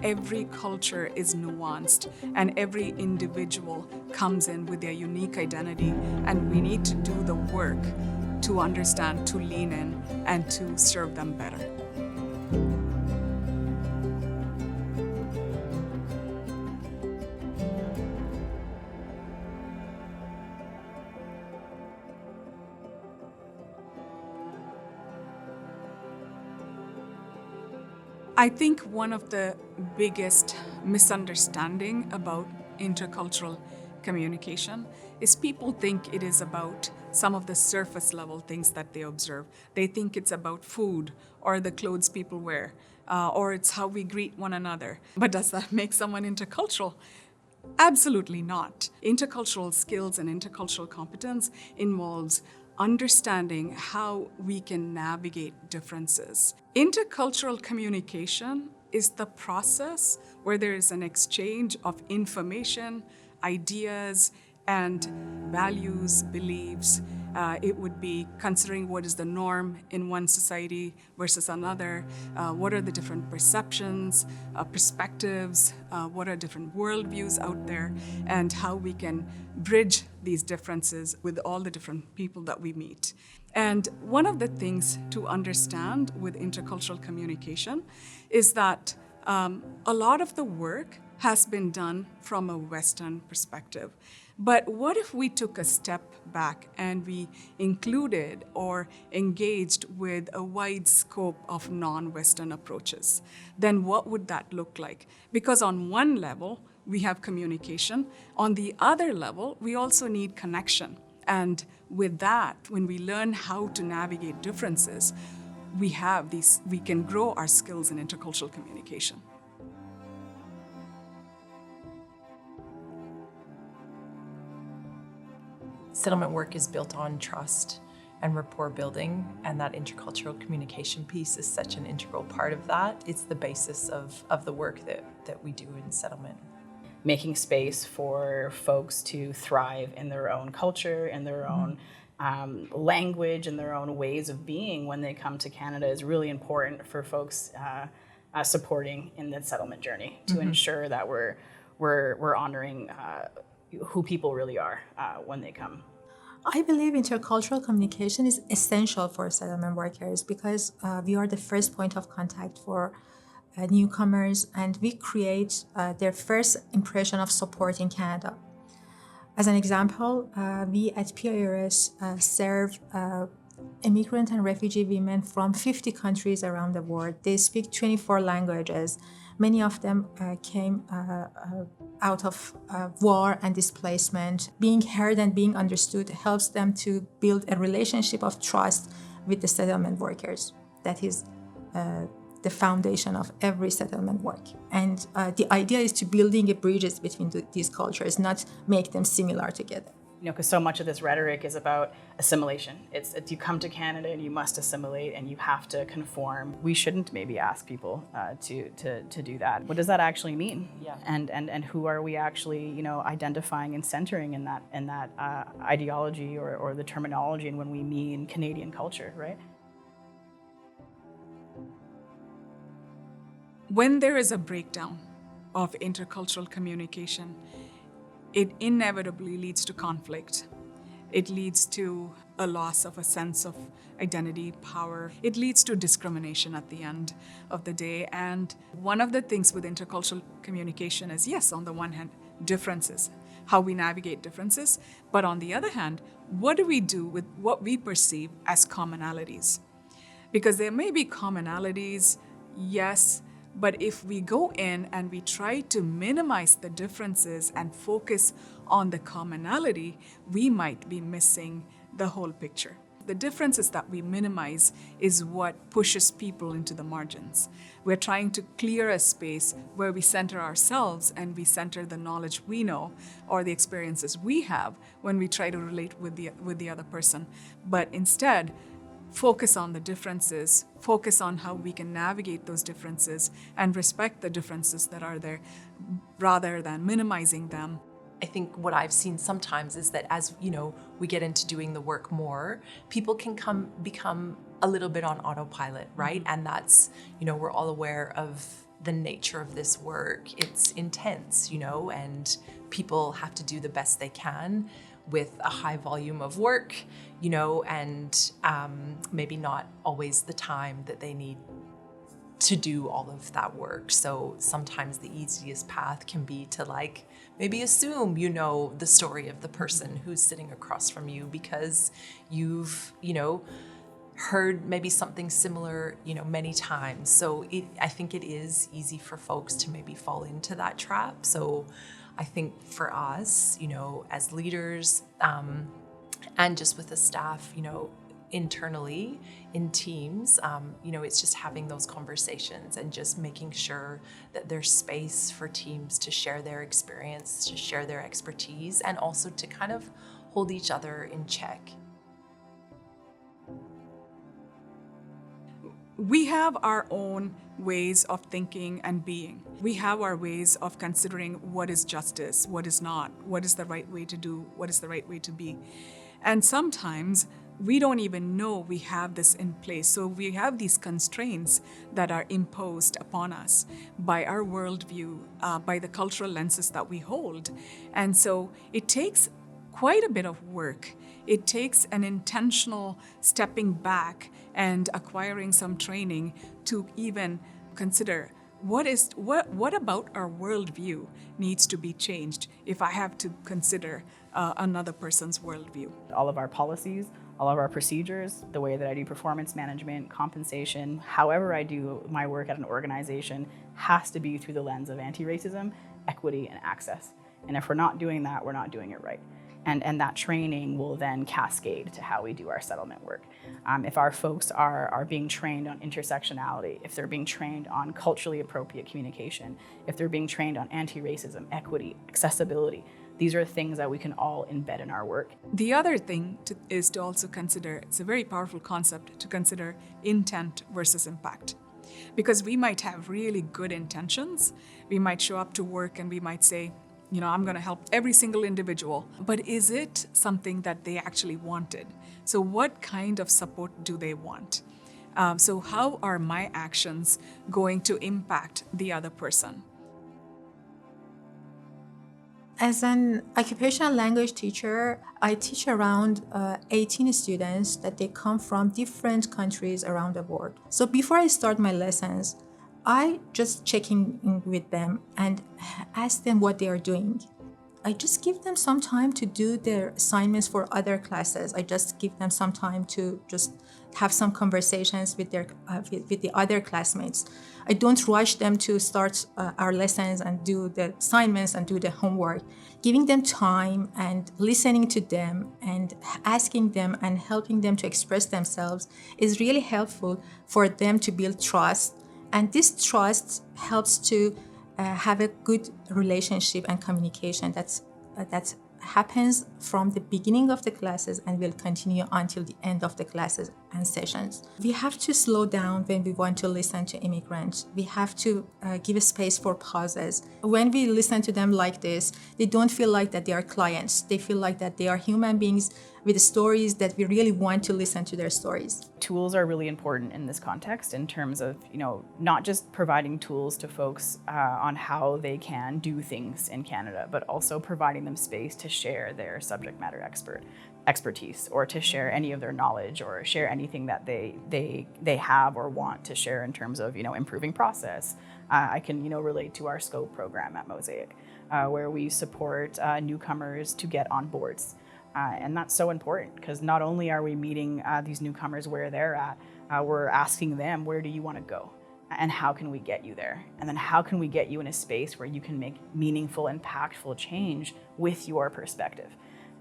every culture is nuanced and every individual comes in with their unique identity, and we need to do the work to understand, to lean in, and to serve them better. I think one of the biggest misunderstanding about intercultural communication is people think it is about some of the surface level things that they observe. They think it's about food or the clothes people wear, or it's how we greet one another. But does that make someone intercultural? Absolutely not. Intercultural skills and intercultural competence involves understanding how we can navigate differences. Intercultural communication is the process where there is an exchange of information, ideas, and values, beliefs. It would be considering what is the norm in one society versus another, what are the different perceptions, perspectives, what are different worldviews out there, and how we can bridge these differences with all the different people that we meet. And one of the things to understand with intercultural communication is that a lot of the work has been done from a Western perspective. But what if we took a step back and we included or engaged with a wide scope of non-Western approaches? Then what would that look like? Because on one level, we have communication. On the other level, we also need connection. And with that, when we learn how to navigate differences, we can grow our skills in intercultural communication. Settlement work is built on trust and rapport building, and that intercultural communication piece is such an integral part of that. It's the basis of the work that we do in settlement. Making space for folks to thrive in their own culture, in their own language, and their own ways of being when they come to Canada is really important for folks supporting in the settlement journey to ensure that we're honoring who people really are when they come. I believe intercultural communication is essential for settlement workers because we are the first point of contact for newcomers, and we create their first impression of support in Canada. As an example, we at PIRS serve immigrant and refugee women from 50 countries around the world. They speak 24 languages. Many of them came out of war and displacement. Being heard and being understood helps them to build a relationship of trust with the settlement workers. That is the foundation of every settlement work. And the idea is to building bridges between these cultures, not make them similar together. Because so much of this rhetoric is about assimilation. It's you come to Canada and you must assimilate and you have to conform. We shouldn't maybe ask people to do that. What does that actually mean? Yeah. And who are we actually identifying and centering in that ideology or the terminology, and when we mean Canadian culture, right? When there is a breakdown of intercultural communication, it inevitably leads to conflict. It leads to a loss of a sense of identity, power. It leads to discrimination at the end of the day. And one of the things with intercultural communication is, yes, on the one hand, differences, how we navigate differences. But on the other hand, what do we do with what we perceive as commonalities? Because there may be commonalities, yes, but if we go in and we try to minimize the differences and focus on the commonality, we might be missing the whole picture. The differences that we minimize is what pushes people into the margins. We're trying to clear a space where we center ourselves and we center the knowledge we know or the experiences we have when we try to relate with the other person. But instead, focus on the differences, focus on how we can navigate those differences and respect the differences that are there rather than minimizing them. I think what I've seen sometimes is that as we get into doing the work more, people can become a little bit on autopilot, right? And that's, we're all aware of the nature of this work, it's intense, and people have to do the best they can with a high volume of work, and maybe not always the time that they need to do all of that work. So sometimes the easiest path can be to maybe assume the story of the person who's sitting across from you because you've, heard maybe something similar, many times. So I think it is easy for folks to maybe fall into that trap. So I think for us, as leaders, and just with the staff, internally in teams, it's just having those conversations and just making sure that there's space for teams to share their experience, to share their expertise, and also to kind of hold each other in check. We have our own ways of thinking and being. We have our ways of considering what is justice, what is not, what is the right way to do, what is the right way to be. And sometimes we don't even know we have this in place. So we have these constraints that are imposed upon us by our worldview, by the cultural lenses that we hold. And so it takes quite a bit of work. It takes an intentional stepping back and acquiring some training to even consider what about our worldview needs to be changed if I have to consider another person's worldview. All of our policies, all of our procedures, the way that I do performance management, compensation, however I do my work at an organization has to be through the lens of anti-racism, equity, and access. And if we're not doing that, we're not doing it right. And that training will then cascade to how we do our settlement work. If our folks are being trained on intersectionality, if they're being trained on culturally appropriate communication, if they're being trained on anti-racism, equity, accessibility, these are things that we can all embed in our work. The other thing is to also consider, it's a very powerful concept, to consider intent versus impact. Because we might have really good intentions. We might show up to work and we might say, I'm going to help every single individual. But is it something that they actually wanted? So what kind of support do they want? So how are my actions going to impact the other person? As an occupational language teacher, I teach around 18 students that they come from different countries around the world. So before I start my lessons, I just check in with them and ask them what they are doing. I just give them some time to do their assignments for other classes. I just give them some time to just have some conversations with with the other classmates. I don't rush them to start our lessons and do the assignments and do the homework. Giving them time and listening to them and asking them and helping them to express themselves is really helpful for them to build trust. And this trust helps to have a good relationship and communication that happens from the beginning of the classes and will continue until the end of the classes and sessions. We have to slow down when we want to listen to immigrants. We have to give a space for pauses. When we listen to them like this, they don't feel like that they are clients. They feel like that they are human beings with stories that we really want to listen to their stories. Tools are really important in this context in terms of, not just providing tools to folks on how they can do things in Canada, but also providing them space to share their subject matter expertise or to share any of their knowledge or share anything that they have or want to share in terms of, improving process. I can, relate to our SCOPE program at Mosaic, where we support newcomers to get on boards. And that's so important because not only are we meeting these newcomers where they're at, we're asking them, where do you want to go? And how can we get you there? And then how can we get you in a space where you can make meaningful, impactful change with your perspective?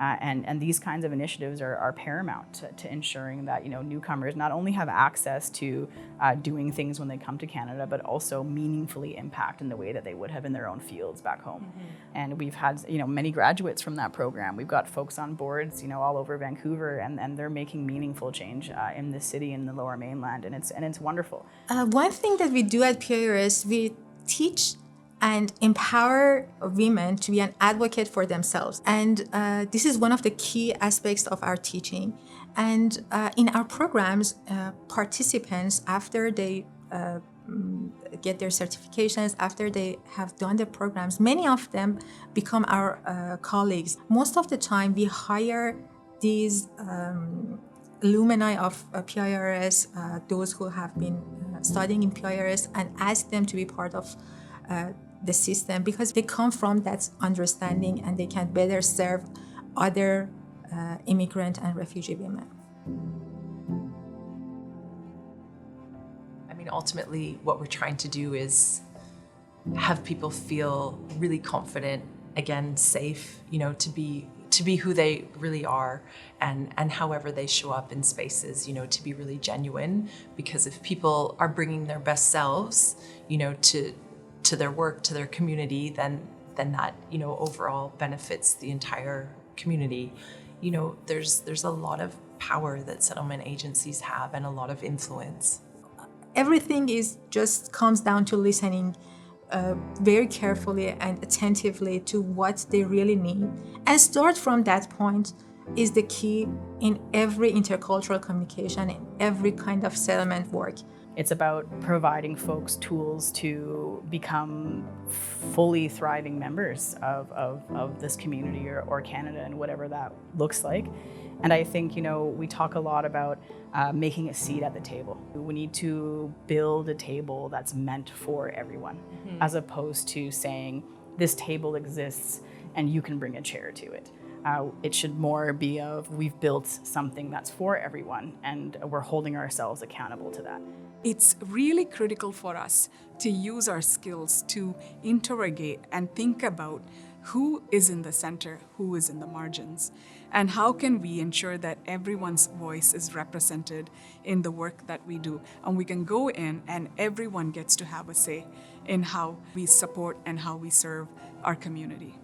And these kinds of initiatives are paramount to ensuring that newcomers not only have access to doing things when they come to Canada, but also meaningfully impact in the way that they would have in their own fields back home. Mm-hmm. And we've had many graduates from that program. We've got folks on boards all over Vancouver, and they're making meaningful change in the city and the Lower Mainland, and it's wonderful. One thing that we do at PIRS, we teach and empower women to be an advocate for themselves. And this is one of the key aspects of our teaching. And in our programs, participants, after they get their certifications, after they have done the programs, many of them become our colleagues. Most of the time, we hire these alumni of PIRS, those who have been studying in PIRS, and ask them to be part of the system because they come from that understanding and they can better serve other immigrant and refugee women. I mean, ultimately, what we're trying to do is have people feel really confident, again, safe, to be who they really are, and however they show up in spaces, to be really genuine. Because if people are bringing their best selves, to their work, to their community, then that, overall benefits the entire community. There's a lot of power that settlement agencies have and a lot of influence. Everything just comes down to listening very carefully and attentively to what they really need, and start from that point is the key in every intercultural communication, in every kind of settlement work. It's about providing folks tools to become fully thriving members of this community or Canada, and whatever that looks like. And I think, we talk a lot about making a seat at the table. We need to build a table that's meant for everyone, as opposed to saying, this table exists and you can bring a chair to it. It should more be of, we've built something that's for everyone and we're holding ourselves accountable to that. It's really critical for us to use our skills to interrogate and think about who is in the center, who is in the margins, and how can we ensure that everyone's voice is represented in the work that we do. And we can go in and everyone gets to have a say in how we support and how we serve our community.